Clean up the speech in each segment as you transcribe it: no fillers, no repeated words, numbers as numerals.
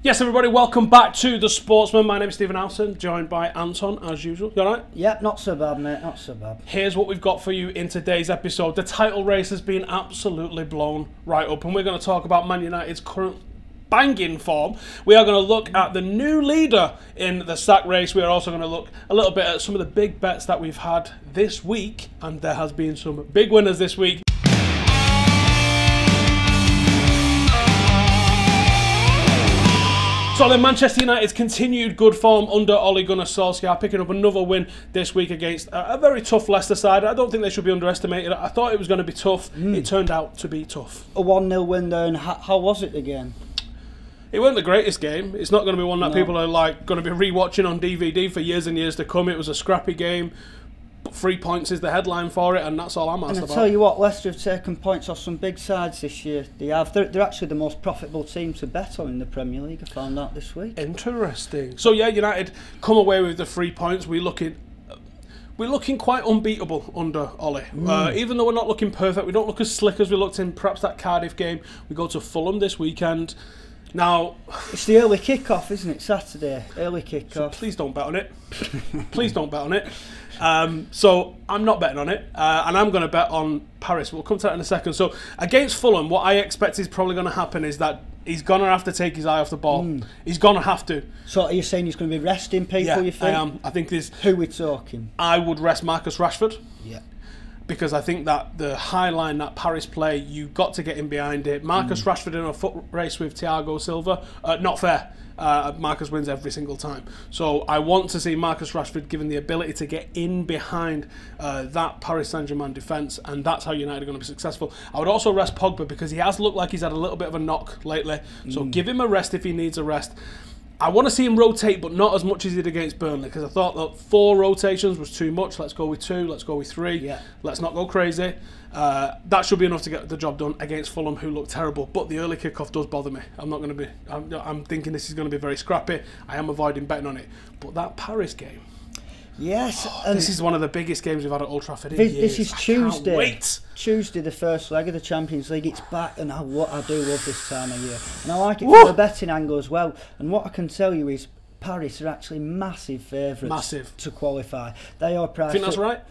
Yes, everybody, welcome back to the Sportsman. My name is Stephen Howson, joined by Anton, as usual. You alright? Yep, not so bad, mate, not so bad. Here's what we've got for you in today's episode. The title race has been absolutely blown right up, and we're going to talk about Man United's current banging form. We are going to look at the new leader in the sack race. We are also going to look a little bit at some of the big bets that we've had this week, and there has been some big winners this week. So then Manchester United's continued good form under Gunnar Solskjaer, picking up another win this week against a very tough Leicester side. I don't think they should be underestimated. I thought it was going to be tough. It turned out to be tough. A 1-0 win there, and how was it again? It wasn't the greatest game. It's not going to be one that people are going to be rewatching on DVD for years and years to come. It was a scrappy game. 3 points is the headline for it, and that's all I'm asked about. And I tell you what, Leicester have taken points off some big sides this year. They have. They're actually the most profitable team to bet on in the Premier League. I found out this week. Interesting. So yeah, United come away with the 3 points. We're looking quite unbeatable under Ollie. Even though we're not looking perfect, we don't look as slick as we looked in perhaps that Cardiff game. We go to Fulham this weekend. Now, it's the early kick-off, isn't it? Saturday, early kick-off. So please don't bet on it. Please don't bet on it. So I'm not betting on it, and I'm going to bet on Paris. We'll come to that in a second. So against Fulham, what I expect is probably going to happen is that he's going to have to take his eye off the ball. He's going to have to. So are you saying he's going to be resting people, yeah, you think? I am. I think there's... Who are we talking? I would rest Marcus Rashford. Yeah. Because I think that the high line that Paris play, you've got to get in behind it. Marcus Rashford in a foot race with Thiago Silva, not fair. Marcus wins every single time. So I want to see Marcus Rashford given the ability to get in behind that Paris Saint-Germain defence, and that's how United are going to be successful. I would also rest Pogba because he has looked like he's had a little bit of a knock lately. So give him a rest if he needs a rest. I want to see him rotate, but not as much as he did against Burnley, because I thought that 4 rotations was too much. Let's go with 2, let's go with 3. Yeah. Let's not go crazy. That should be enough to get the job done against Fulham, who look terrible. But the early kickoff does bother me. I'm thinking this is going to be very scrappy. I am avoiding betting on it. But that Paris game. Yes. This is one of the biggest games we've had at Old Trafford in years. This is Tuesday. I can't wait. Tuesday, the first leg of the Champions League. It's back, and I do love this time of year. And I like it from a betting angle as well. And what I can tell you is Paris are actually massive favourites to qualify. They are priced. Think that's right?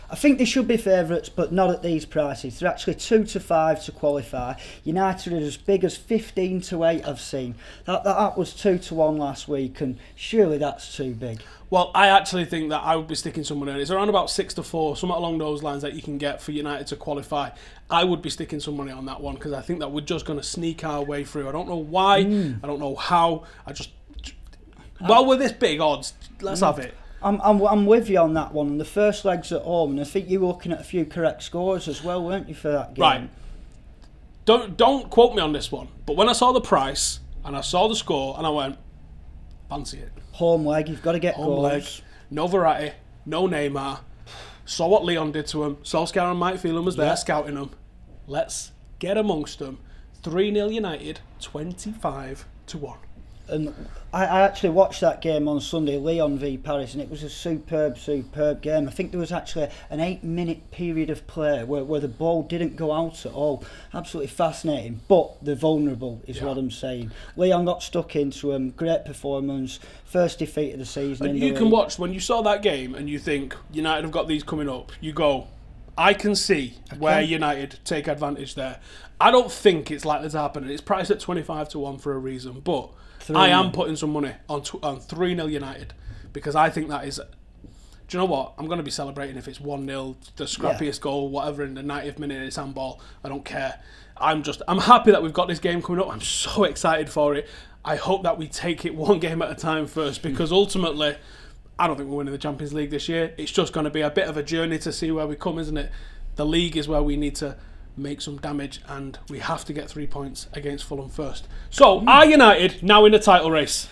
I think they should be favourites, but not at these prices. They're actually 2-5 to qualify. United are as big as 15-8 I've seen. That was 2-1 last week, and surely that's too big. Well, I actually think that I would be sticking some money on it. It's around about 6-4, something along those lines that you can get for United to qualify. I would be sticking some money on that one because I think that we're just going to sneak our way through. I don't know why. I don't know how. Well, with this big odds, let's have it. I'm with you on that one. And the first leg's at home, and I think you were looking at a few correct scores as well, weren't you, for that game? Right. Don't quote me on this one, but when I saw the price and I saw the score, and I went, fancy it. Home leg, you've got to get home goals. Leg, no Verratti, no Neymar. Saw what Leon did to him. Solskjaer and Mike Phelan was there scouting them. Let's get amongst them. 3-0 United, 25-1. And I actually watched that game on Sunday, Lyon v Paris, and it was a superb game. I think there was actually an 8-minute period of play where the ball didn't go out at all. Absolutely fascinating, but they're vulnerable is what I'm saying. Lyon got stuck into them, great performance, first defeat of the season. And you can watch, when you saw that game and you think United have got these coming up, you go, I can see where United take advantage there. I don't think it's likely to happen, and it's priced at 25-1 for a reason, but I am putting some money on 3-0 United because I think that is... Do you know what? I'm going to be celebrating if it's 1-0, the scrappiest goal, whatever, in the 90th minute, it's handball. I don't care. I'm happy that we've got this game coming up. I'm so excited for it. I hope that we take it one game at a time first because ultimately, I don't think we're winning the Champions League this year. It's just going to be a bit of a journey to see where we come, isn't it? The league is where we need to make some damage, and we have to get 3 points against Fulham first. So, are United now in the title race?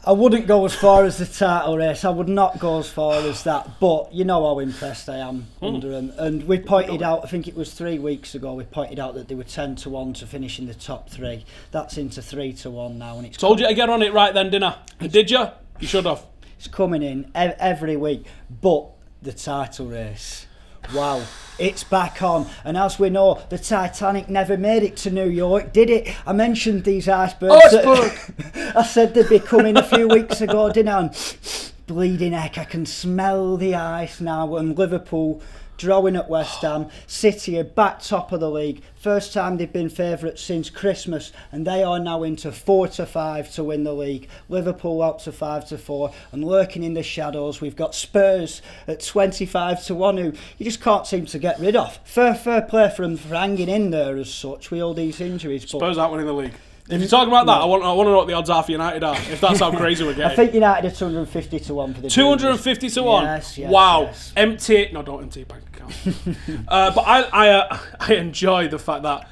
I wouldn't go as far as the title race. I would not go as far as that. But you know how impressed I am under them. And we pointed out, I think it was 3 weeks ago, we pointed out that they were 10-1 to finish in the top 3. That's into 3-1 now. And it's told you to get on it right then, didn't I? Did you? You should have. It's coming in every week. But the title race... Wow. It's back on, and as we know, the Titanic never made it to New York, did it? I mentioned these icebergs. I said they'd be coming a few weeks ago, didn't I? And bleeding heck, I can smell the ice now. And Liverpool drawing at West Ham. City are back top of the league. First time they've been favourites since Christmas, and they are now into 4-5 to win the league. Liverpool out to 5-4, and lurking in the shadows, we've got Spurs at 25-1, who you just can't seem to get rid of. Fair play for them for hanging in there as such with all these injuries. Spurs aren't winning the league. If you're talking about that, I want to know what the odds are for United are, if that's how crazy we're getting. I think United are 250-1 for the 250-1? Yes, wow. Yes. Empty. No, don't empty your bank account. But I enjoy the fact that,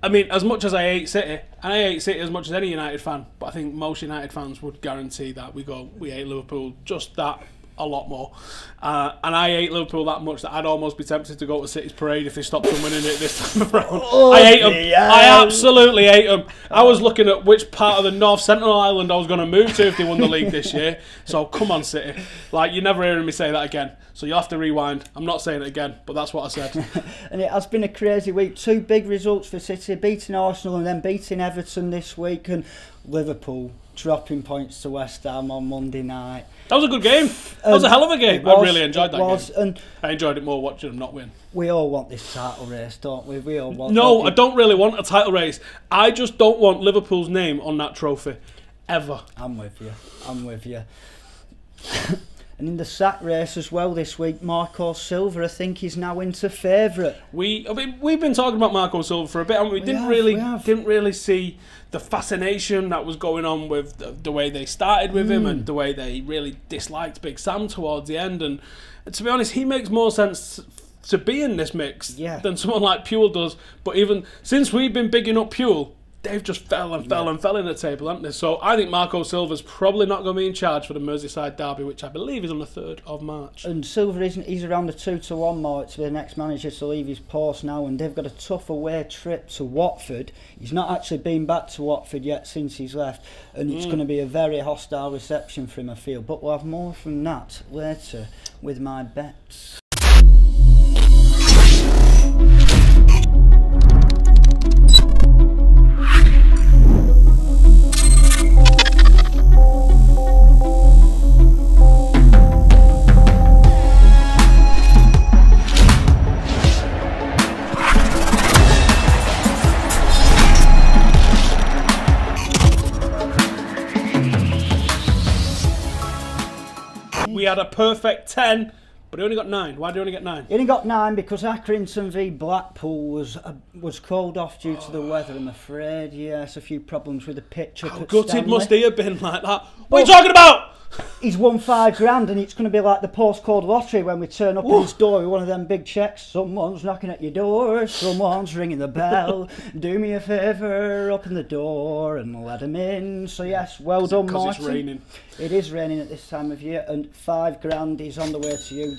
I mean, as much as I hate City, and I hate City as much as any United fan, but I think most United fans would guarantee that we hate Liverpool just that a lot more. And I hate Liverpool that much that I'd almost be tempted to go to City's parade if they stopped them winning it this time around. I hate them. I absolutely hate them. I was looking at which part of the North Central Island I was going to move to if they won the league this year. So come on, City. Like, you're never hearing me say that again. So you'll have to rewind. I'm not saying it again, but that's what I said. And it has been a crazy week. 2 big results for City, beating Arsenal and then beating Everton this week, and Liverpool dropping points to West Ham on Monday night. That was a good game. That was a hell of a game. I really enjoyed that game. And I enjoyed it more watching them not win. We all want this title race, don't we? We all want. No, I don't really want a title race. I just don't want Liverpool's name on that trophy. Ever. I'm with you. And in the sack race as well this week, Marco Silva, I think, is now into favourite. We've been talking about Marco Silva for a bit, and we didn't really see the fascination that was going on with the way they started with him and the way they really disliked Big Sam towards the end. And to be honest, he makes more sense to be in this mix than someone like Puel does. But even since we've been bigging up Puel, they've just fell in the table, haven't they? So I think Marco Silva's probably not going to be in charge for the Merseyside derby, which I believe is on the 3rd of March. And Silva he's around the 2-1 mark to be the next manager to leave his post now, and they've got a tough away trip to Watford. He's not actually been back to Watford yet since he's left, and it's going to be a very hostile reception for him, I feel. But we'll have more from that later with my bets. We had a perfect 10, but he only got 9. Why did he only get 9? He only got 9 because Accrington v Blackpool was called off due to the weather, I'm afraid. Yes, a few problems with the pitch up at gutted Stanley. Must he have been like that? What are you talking about? He's won £5,000, and it's going to be like the postcode lottery when we turn up at his door with one of them big checks. Someone's knocking at your door, someone's ringing the bell. Do me a favour, open the door and let him in. So yes, well done, Martin. Because it's raining. It is raining at this time of year, and £5,000 is on the way to you.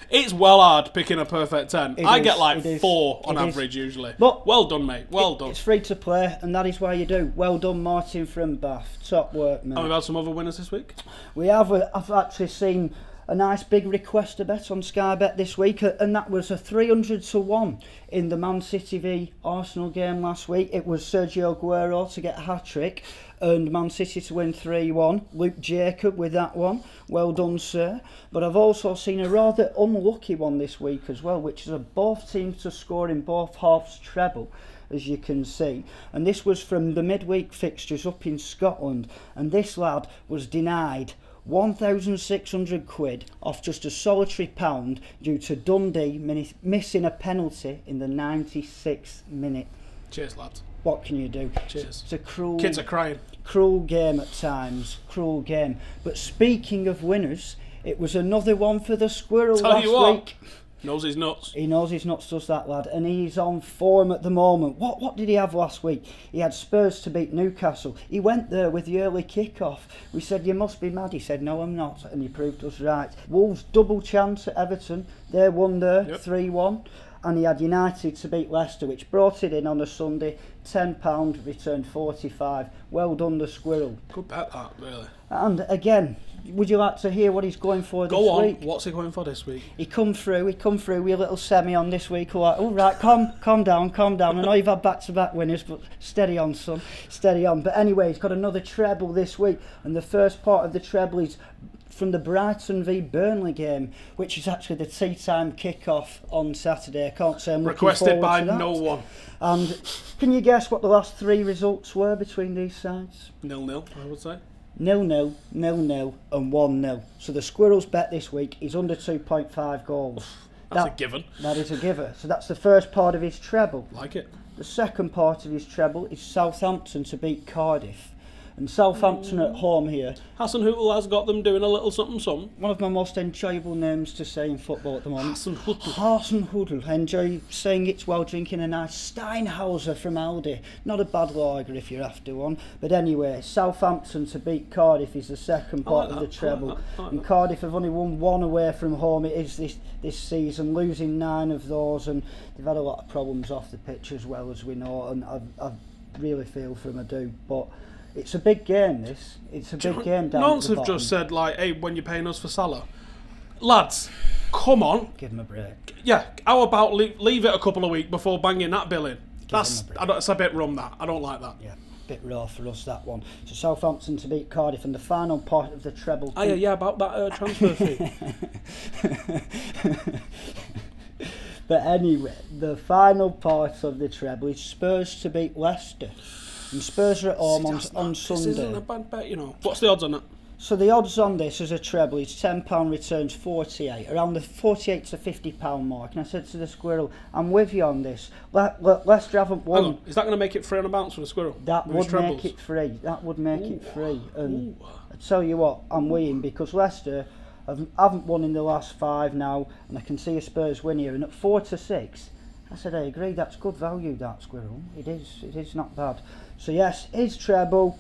It's well hard picking a perfect 10. I get like 4 on It average usually. But well done, mate. Well done. It's free to play, and that is why you do. Well done, Martin from Bath. Top work, mate. And we've had some other winners this week. We have. I've actually seen a nice big request to bet on Sky Bet this week, and that was a 300-1 in the Man City v Arsenal game last week. It was Sergio Aguero to get a hat-trick and Man City to win 3-1. Luke Jacob with that one. Well done, sir. But I've also seen a rather unlucky one this week as well, which is both teams to score in both halves treble, as you can see. And this was from the midweek fixtures up in Scotland, and this lad was denied £1,600 off just a solitary pound due to Dundee missing a penalty in the 96th minute. Cheers, lads. What can you do? Cheers. It's a cruel... Kids are crying. Cruel game at times. Cruel game. But speaking of winners, it was another one for the Squirrel last week. Knows his nuts. He knows his nuts, does that lad, and he's on form at the moment. What did he have last week? He had Spurs to beat Newcastle. He went there with the early kick-off. We said, you must be mad. He said, no, I'm not, and he proved us right. Wolves double chance at Everton. They won there 3-1. And he had United to beat Leicester, which brought it in on a Sunday. £10, returned 45. Well done, the Squirrel. Good bet that, really. And again, Would you like to hear what he's going for this week? What's he going for this week? He come through with a little semi on this week. Like, all right, calm down. I know you've had back-to-back winners, but steady on, son, steady on. But anyway, he's got another treble this week, and the first part of the treble is from the Brighton v Burnley game, which is actually the tea-time kick-off on Saturday. I can't say I'm looking requested forward by to that. no one. And can you guess what the last 3 results were between these sides? 0-0, I would say. 0-0, 0-0 and 1-0. So the Squirrel's bet this week is under 2.5 goals. That's a given. That is a giver. So that's the first part of his treble. Like it. The second part of his treble is Southampton to beat Cardiff. And Southampton at home here. Hassan Hootle has got them doing a little something. One of my most enjoyable names to say in football at the moment. Hassan Hootle. Hassan Hootle. I enjoy saying it while drinking a nice Steinhauser from Aldi. Not a bad lager if you're after one. But anyway, Southampton to beat Cardiff is the second part of the treble. And Cardiff have only won 1 away from home. It is this season, losing 9 of those. And they've had a lot of problems off the pitch as well, as we know. And I really feel for them, I do. But it's a big game, this. It's a big game down Nonce at the have bottom. just said, like, hey, when you're paying us for Salah. Lads, come on. Give him a break. Yeah, how about leave it a couple of weeks before banging that bill in? Give him a break. It's a bit rum, that. I don't like that. Yeah, bit raw for us, that one. So Southampton to beat Cardiff, and the final part of the treble. Oh, yeah, about that transfer fee. But anyway, the final part of the treble is Spurs to beat Leicester. And Spurs are at home on Sunday. This isn't a bad bet, you know. What's the odds on that? So the odds on this as a treble is £10 returns 48, around the 48 to £50 mark. And I said to the Squirrel, I'm with you on this. Leicester haven't won. Hang on, is that going to make it free on a bounce for the Squirrel? That would make it free. That would make it free. And I tell you what, I'm winning because Leicester haven't won in the last 5 now, and I can see a Spurs win here. And at 4 to 6, I said I agree. That's good value, that, Squirrel. It is not bad. So yes, his treble.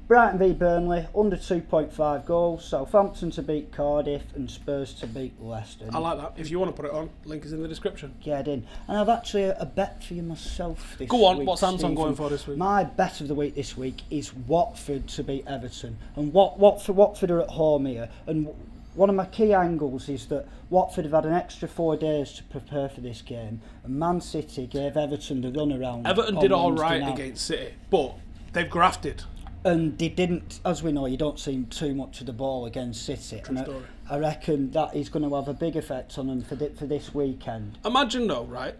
Brighton v Burnley, under 2.5 goals. Southampton to beat Cardiff and Spurs to beat Leicester. I like that. If you want to put it on, link is in the description. Get in. And I've actually a bet for you myself this week. Go on, what's Anton going for this week? My bet of the week this week is Watford to beat Everton. And Watford are at home here. And one of my key angles is that Watford have had an extra 4 days to prepare for this game. And Man City gave Everton the run around. Everton did all right against City, but they've grafted. And they didn't, as we know, you don't see too much of the ball against City. True story. I reckon that is going to have a big effect on them for this weekend. Imagine though, right?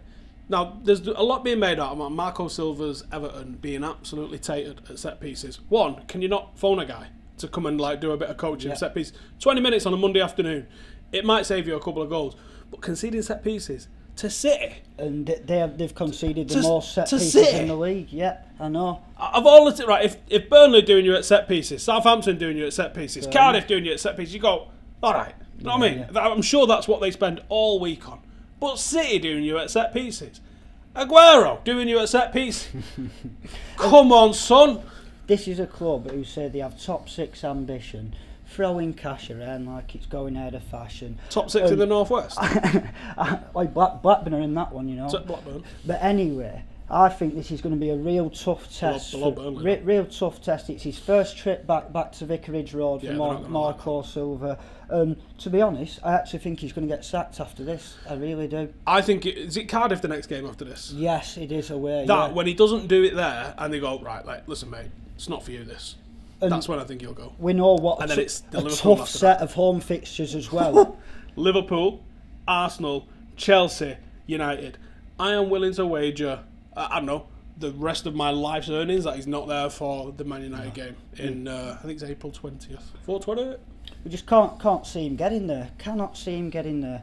Now, there's a lot being made out of Marco Silva's Everton being absolutely tatered at set pieces. One, can you not phone a guy to come and like do a bit of coaching set piece? 20 minutes on a Monday afternoon. It might save you a couple of goals. But conceding set pieces to City. And they've conceded the most set pieces in the league. Yeah, I know. Of all the right, if Burnley doing you at set pieces, Southampton doing you at set pieces, Cardiff doing you at set pieces, you go, all right. You know what I mean? Yeah. I'm sure that's what they spend all week on. But City doing you at set pieces, Aguero doing you at set pieces. Come on, son. This is a club who say they have top 6 ambition. Throwing cash around like it's going out of fashion. Top 6 in the Northwest? Like Blackburn are in that one, you know. Blackburn. But anyway, I think this is going to be a real tough test. Real tough test. It's his first trip back to Vicarage Road for Marco Silva. To be honest, I actually think he's going to get sacked after this. I really do. I think is it Cardiff the next game after this? Yes, it is away. When he doesn't do it there, and they go right, like, listen, mate, it's not for you. This. And that's when I think he'll go. We know what a tough set of home fixtures as well. Liverpool, Arsenal, Chelsea, United. I am willing to wager, I don't know, the rest of my life's earnings that he's not there for the Man United game in, I think it's April 20th. 420? We just can't see him getting there. Cannot see him getting there.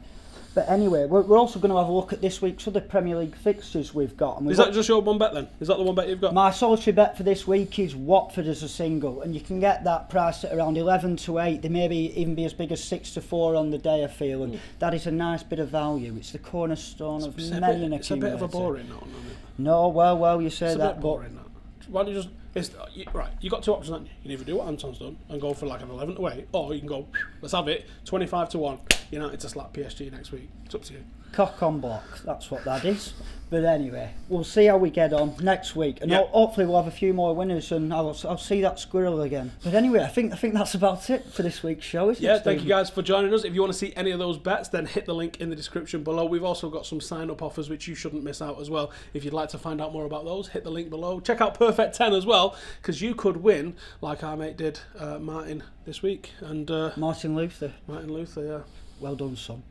But anyway, we're also going to have a look at this week's other Premier League fixtures we've got. And is that just your one bet then? Is that the one bet you've got? My solitary bet for this week is Watford as a single, and you can get that priced at around 11 to 8. They may even be as big as 6 to 4 on the day, I feel, and that is a nice bit of value. It's the cornerstone of many an accumulator. It's a bit of a boring note, isn't it? No, well, you say it's that, a bit boring, that. Why don't you just... right, you got 2 options, haven't you? You can either do what Anton's done and go for like an 11 to 8, or you can go, let's have it, 25 to 1, United to slap PSG next week. It's up to you. Cock on block, that's what that is. But anyway, we'll see how we get on next week, and hopefully we'll have a few more winners, and I'll see that squirrel again. But anyway, I think that's about it for this week's show, isn't it? Yeah, thank you guys for joining us. If you want to see any of those bets, then hit the link in the description below. We've also got some sign-up offers which you shouldn't miss out as well. If you'd like to find out more about those, hit the link below. Check out Perfect 10 as well, because you could win like our mate did, Martin, this week. And Martin Luther, yeah. well done, son.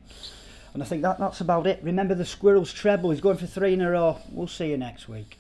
And I think that's about it. Remember the Squirrel's treble. He's going for 3 in a row. We'll see you next week.